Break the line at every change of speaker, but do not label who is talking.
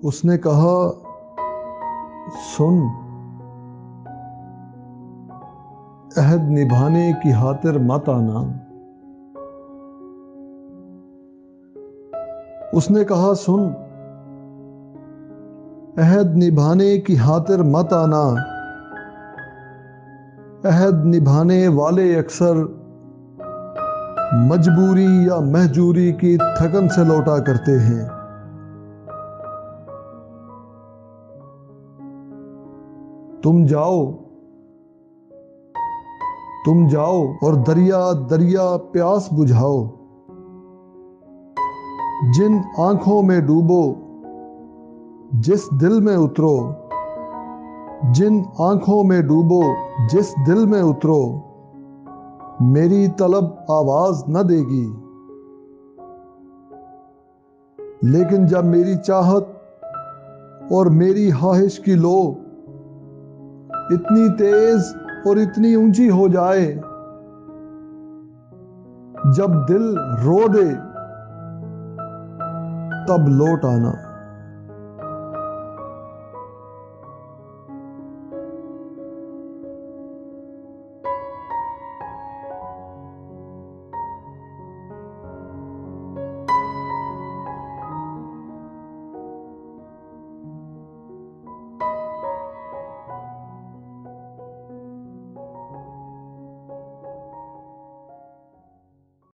उसने कहा, सुन, अहद निभाने की खातिर मत आना। उसने कहा, सुन, अहद निभाने की खातिर मत आना। अहद निभाने वाले अक्सर मजबूरी या महजूरी की थकन से लौटा करते हैं। तुम जाओ और दरिया दरिया प्यास बुझाओ। जिन आंखों में डूबो, जिस दिल में उतरो। जिन आंखों में डूबो, जिस दिल में उतरो। मेरी तलब आवाज न देगी, लेकिन जब मेरी चाहत और मेरी ख्वाहिश की लो इतनी तेज और इतनी ऊंची हो जाए, जब दिल रो दे तब लौट आना।